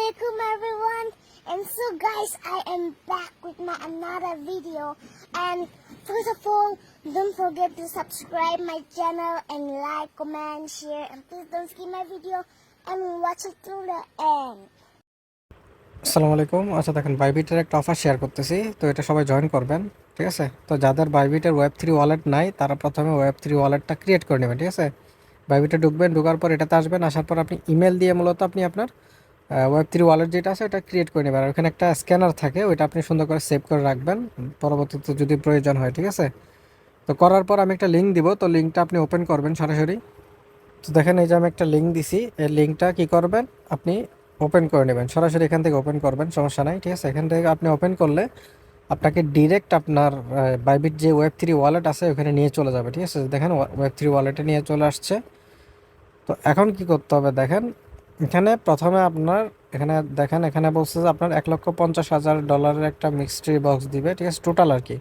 Assalamualaikum everyone, and so guys, I am back with my another video. And first of all, don't forget to subscribe my channel and like, comment, share, and please don't skip my video and watch it through the end. আসসালামু আলাইকুম। আচ্ছা দেখেন, বাইবিটের একটা offer share করতেছি, তো এটা সবাই join করবেন, ঠিক আছে? তো যাদের বাইবিটের ওয়েব3 ওয়ালেট নাই তারা প্রথমে ওয়েব3 ওয়ালেটটা ক্রিয়েট করে নেবেন, ঠিক আছে? বাইবিটে ঢুকবেন, ঢোকার পর এটাতে আসবেন, আসার পর আপনি ইমেল দিয়ে মূলত আপনি আপনার ওয়েব3 ওয়ালেট যেটা আছে ওটা ক্রিয়েট করে নেবেন। আর ওখানে একটা স্ক্যানার থাকে, ওইটা আপনি সুন্দর করে সেভ করে রাখবেন পরবর্তীতে যদি প্রয়োজন হয়, ঠিক আছে? তো করার পর আমি একটা লিঙ্ক দিব, তো লিঙ্কটা আপনি ওপেন করবেন সরাসরি। তো দেখেন, এই যে আমি একটা লিঙ্ক দিছি, এই লিঙ্কটা কী করবেন, আপনি ওপেন করে নেবেন সরাসরি, এখান থেকে ওপেন করবেন, সমস্যা নাই, ঠিক আছে? এখান থেকে আপনি ওপেন করলে আপনাকে ডিরেক্ট আপনার বাইবিট যে ওয়েব3 ওয়ালেট আছে ওখানে নিয়ে চলে যাবে, ঠিক আছে? দেখেন ওয়েব3 ওয়ালেটে নিয়ে চলে আসছে। তো এখন কি করতে হবে দেখেন, এখানে প্রথমে আপনার এখানে দেখেন, এখানে বলছে যে আপনার $1,50,000 একটা মিক্সট্রি বক্স দিবে, ঠিক আছে? টোটাল আর কি।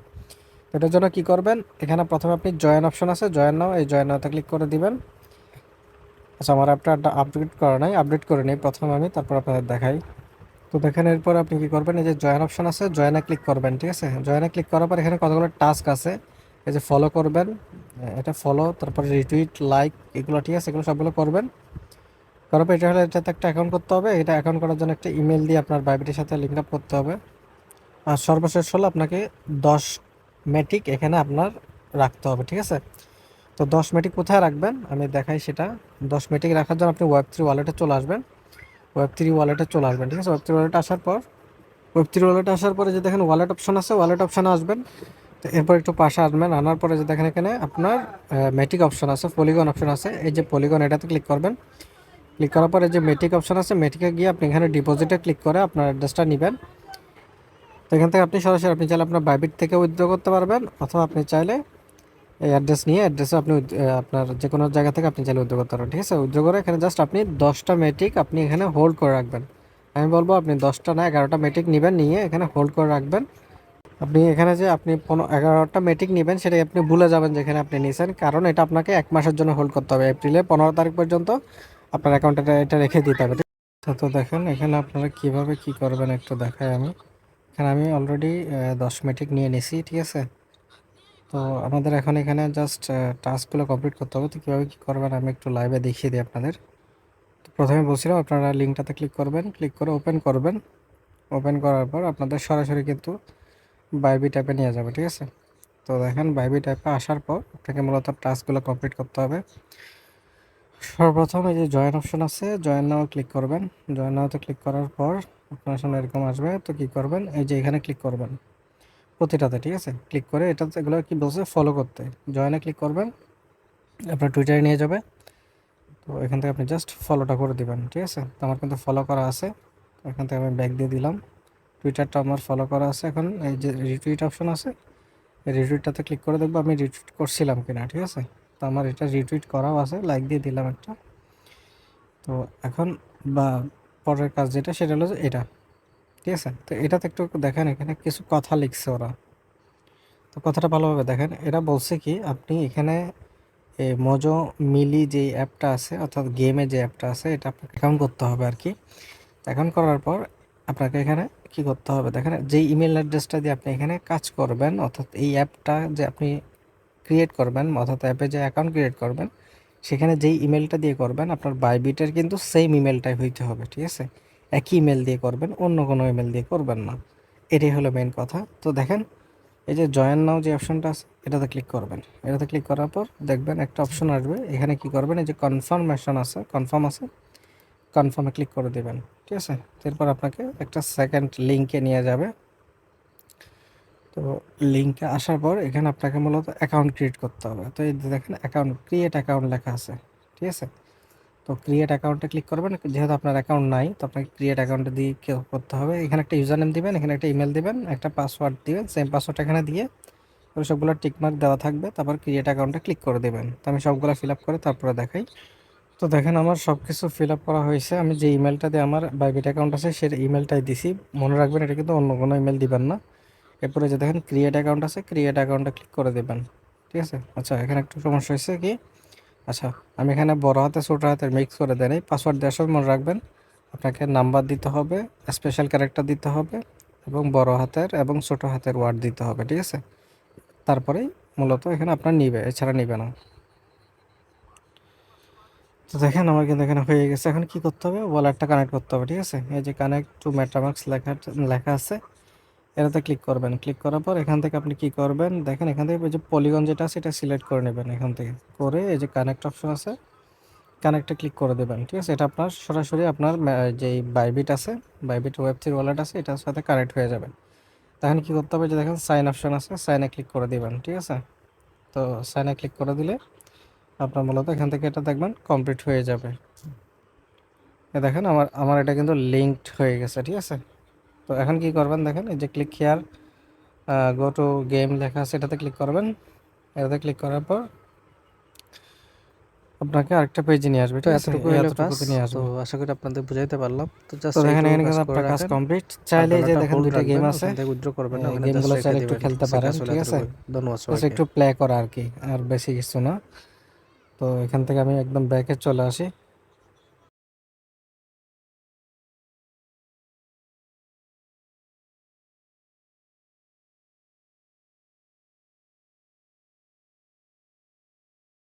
এটার জন্য কি করবেন, এখানে প্রথমে আপনি জয়েন অপশন আছে, জয়েন নাও, এই জয়েন নাওতে ক্লিক করে দিবেন। আচ্ছা, আমার অ্যাপটা আপডেট করা নাই, আপডেট করে নিই প্রথমে আমি, তারপর আপনাদের দেখাই। তো দেখেন, এরপর আপনি কি করবেন, এই যে জয়েন অপশন আছে, জয়েনে ক্লিক করবেন, ঠিক আছে? জয়েনে ক্লিক করার পর এখানে কতগুলো টাস্ক আছে, এই যে ফলো করবেন, এটা ফলো, তারপরে রিটুইট, লাইক, এগুলো, ঠিক আছে? এগুলো সবগুলো করবেন। করার পর এটা হলে এটাতে একটা অ্যাকাউন্ট করতে হবে, এটা অ্যাকাউন্ট করার জন্য একটা ইমেল দিয়ে আপনার বাইবিটের সাথে লিঙ্ক আপ করতে হবে। আর সর্বশেষ হলো আপনাকে 10 মেটিক এখানে আপনার রাখতে হবে, ঠিক আছে? তো 10 মেটিক কোথায় রাখবেন আমি দেখাই সেটা। 10 মেটিক রাখার জন্য আপনি ওয়েব3 ওয়ালেটে চলে আসবেন, ওয়েব3 ওয়ালেটে চলে আসবেন, ঠিক আছে? ওয়েব3 ওয়ালেটে আসার পর, ওয়েব3 ওয়ালেটে আসার পরে যে দেখেন ওয়ালেট অপশন আছে, ওয়ালেট অপশানে আসবেন। তো এরপর একটু পাশে আসবেন, আনার পরে যে দেখেন এখানে আপনার মেটিক অপশন আছে, পলিগন অপশন আছে, এই যে পলিগন, এটাতে ক্লিক করবেন। ক্লিক করার পরে যে মেটিক অপশন আছে, মেটিকে গিয়ে আপনি এখানে ডিপোজিটে ক্লিক করে আপনার অ্যাড্রেসটা নেবেন। তো এখান থেকে আপনি সরাসরি আপনি চাইলে আপনার বাইবিট থেকে উইথড্র করতে পারবেন, অথবা আপনি চাইলে এই অ্যাড্রেস নিয়ে অ্যাড্রেসে আপনি আপনার যে কোনো জায়গা থেকে আপনি চাইলে উইথড্র করতে পারবেন, ঠিক আছে? উইথড্র করে এখানে জাস্ট আপনি 10টা মেটিক আপনি এখানে হোল্ড করে রাখবেন। আমি বলবো আপনি 10টা না 11টা মেটিক নেবেন, নিয়ে এখানে হোল্ড করে রাখবেন। আপনি এখানে যে আপনি 11টা মেটিক নেবেন সেটাই আপনি ভুলে যাবেন যেখানে আপনি নিয়েছেন, কারণ এটা আপনাকে 1 মাসের জন্য হোল্ড করতে হবে, এপ্রিলের 15 তারিখ পর্যন্ত আপনার অ্যাকাউন্টে এটা রেখে দিতে হবে। তো দেখেন এখানে আপনারা কিভাবে কি করবেন একটু দেখাই আমি। এখানে আমি অলরেডি 10 মেটিক নিয়ে নিছি, ঠিক আছে? তো আমাদের এখন এখানে জাস্ট টাস্কগুলো কমপ্লিট করতে হবে। তো কীভাবে কী করবেন আমি একটু লাইভে দেখিয়ে দিই আপনাদের। তো প্রথমে বলছিলাম আপনারা লিঙ্কটাতে ক্লিক করবেন, ক্লিক করে ওপেন করবেন। ওপেন করার পর আপনাদের সরাসরি কিন্তু বাইবিট অ্যাপে নিয়ে যাবে, ঠিক আছে? তো দেখেন বাইবিট অ্যাপে আসার পর আপনাকে মূলত টাস্কগুলো কমপ্লিট করতে হবে। সর্বপ্রথম এই যে জয়েন অপশন আছে, জয়েন নাও ক্লিক করবেন। জয়েন নাওতে ক্লিক করার পর আপনার সামনে এরকম আসবে। তো কী করবেন, এই যে এখানে ক্লিক করবেন প্রতিটাতে, ঠিক আছে? ক্লিক করে এটাতে এগুলো কি বলছে, ফলো করতে, জয়েনে ক্লিক করবেন, আপনার টুইটারে নিয়ে যাবে। তো এখান থেকে আপনি জাস্ট ফলোটা করে দিবেন, ঠিক আছে? তো আমার কিন্তু ফলো করা আছে, এখান থেকে আমি ব্যাক দিয়ে দিলাম। টুইটারটা আমার ফলো করা আছে। এখন এই যে রিটুইট অপশন আছে, এই রিটুইটটাতে ক্লিক করে দেখবো আমি রিটুইট করছিলাম কিনা, ঠিক আছে? তো আমার এটা রিটুইট করাও আছে, লাইক দিয়ে দিলাম একটা। তো এখন বা পরের কাজ যেটা সেটা হলো যে এটা, ঠিক আছে? তো এটাতে একটু দেখেন, এখানে কিছু কথা লিখছে ওরা। তো কথাটা ভালোভাবে দেখেন, এরা বলছে কি আপনি এখানে এই মোজো মিলি যে অ্যাপটা আছে, অর্থাৎ গেমে যে অ্যাপটা আছে, এটা আপনাকে অ্যাকাউন্ট করতে হবে আর কি। অ্যাকাউন্ট করার পর আপনাকে এখানে কি করতে হবে দেখেন, যেই ইমেল অ্যাড্রেসটা দিয়ে আপনি এখানে কাজ করবেন, অর্থাৎ এই অ্যাপটা যে আপনি ক্রিয়েট করবেন, অর্থাৎ অ্যাপে যে অ্যাকাউন্ট ক্রিয়েট করবেন, সেখানে যেই ইমেলটা দিয়ে করবেন আপনার বাইবিটের কিন্তু সেম ইমেলটাই হইতে হবে, ঠিক আছে? একই ইমেল দিয়ে করবেন, অন্য কোনো ইমেল দিয়ে করবেন না। এটাই হলো মেন কথা। তো দেখেন এই যে জয়েন নাও যে অপশনটা আছে, এটাতে ক্লিক করবেন। এটাতে ক্লিক করার পর দেখবেন একটা অপশন আসবে, এখানে কি করবেন, এই যে কনফার্মেশন আছে, কনফার্ম আছে, কনফার্মে ক্লিক করে দেবেন, ঠিক আছে? এরপর আপনাকে একটা সেকেন্ড লিঙ্কে নিয়ে যাবে। তো লিঙ্কে আসার পর এখানে আপনাকে মূলত অ্যাকাউন্ট ক্রিয়েট করতে হবে। তো এই যে দেখেন অ্যাকাউন্ট, ক্রিয়েট অ্যাকাউন্ট লেখা আছে, ঠিক আছে? তো ক্রিয়েট অ্যাকাউন্টে ক্লিক করবেন। যেহেতু আপনার অ্যাকাউন্ট নাই, তো আপনাকে ক্রিয়েট অ্যাকাউন্টে দিয়ে করতে হবে। এখানে একটা ইউজার নেম দিবেন, এখানে একটা ইমেল দিবেন, একটা পাসওয়ার্ড দিবেন, সেম পাসওয়ার্ড এখানে দিয়ে ওই সবগুলো টিকমার্ক দেওয়া থাকবে, তারপর ক্রিয়েট অ্যাকাউন্টে ক্লিক করে দেবেন। তো আমি সবগুলো ফিল আপ করে তারপরে দেখাই। তো দেখেন আমার সব কিছু ফিল আপ করা হয়েছে। আমি যে ইমেলটা দিয়ে আমার বাইবিট অ্যাকাউন্ট আছে সেই ইমেলটাই দিছি, মনে রাখবেন এটা কিন্তু অন্য কোনো ইমেল দিবেন না। এরপরে যে দেখেন ক্রিয়েট অ্যাকাউন্ট আছে, ক্রিয়েট অ্যাকাউন্টে ক্লিক করে দেবেন, ঠিক আছে? আচ্ছা, এখানে একটু সমস্যা হয়েছে কি, আচ্ছা আমি এখানে বড় হাতে ছোটো হাতের মিক্স করে দেন, এই পাসওয়ার্ড দেওয়ার সময় মনে রাখবেন আপনাকে নাম্বার দিতে হবে, স্পেশাল ক্যারেক্টার দিতে হবে এবং বড় হাতের এবং ছোট হাতের ওয়ার্ড দিতে হবে, ঠিক আছে? তারপরেই মূলত এখানে আপনার নিবে, এছাড়া নিবে না। তো দেখেন আমার কিন্তু এখানে হয়ে গেছে। এখন কি করতে হবে, ওয়ালেটটা কানেক্ট করতে হবে, ঠিক আছে? এই যে কানেক্ট টু মেটামাস্ক লেখা আছে, এটাতে ক্লিক করবেন। ক্লিক করার পর এখান থেকে আপনি কি করবেন, দেখেন এখান থেকে ওই যে পলিগন যেটা আছে এটা সিলেক্ট করে নেবেন। এখান থেকে করে এই যে কানেক্ট অপশন আছে, কানেক্টে ক্লিক করে দেবেন, ঠিক আছে? এটা আপনার সরাসরি আপনার যেই বাইবিট আছে, বাইবিট ওয়েব3 ওয়ালেট আছে, এটার সাথে কানেক্ট হয়ে যাবে। তখন কি করতে হবে, যে দেখেন সাইন অপশন আছে, সাইনে ক্লিক করে দিবেন, ঠিক আছে? তো সাইনে ক্লিক করে দিলে আপনার মূলত এখান থেকে এটা দেখবেন কমপ্লিট হয়ে যাবে। দেখেন আমার আমার এটা কিন্তু লিঙ্কড হয়ে গেছে, ঠিক আছে? তো এখন কি করবেন, দেখেন এই যে click here go to game লেখা আছে, এটাতে ক্লিক করবেন। এটাতে ক্লিক করার পর আপনাকে আরেকটা পেজে নিয়ে আসবে, তো ঠিক আছে? এতটুকু হলো কাজ। এতটুকুতে নিয়ে তো আসবে। আশা করি আপনাদের বুঝাইতে পারলাম। তো তো জাস্ট দেখেন এইটুকু এখানে কাজ কিন্তু করে আপনার কাজ রাখেন কমপ্লিট। আর চাইলে যে ডলারটা দেখেন হোল্ড দুইটা গেম রাখবেন, আছে, ওখান থেকে উইথড্র করবেন না, ওখানে জাস্ট গেমগুলো রেখে চাইলে একটু দিবেন। খেলতে বেসিক পারেন, আসলে ঠিক আছে? এতটুকুই। ধন্যবাদ জাস্ট সবাইকে। একটু প্লে করা আর কি, আর বেশি কিছু না। তো এখান থেকে আমি একদম ব্যাকে চলে আসি।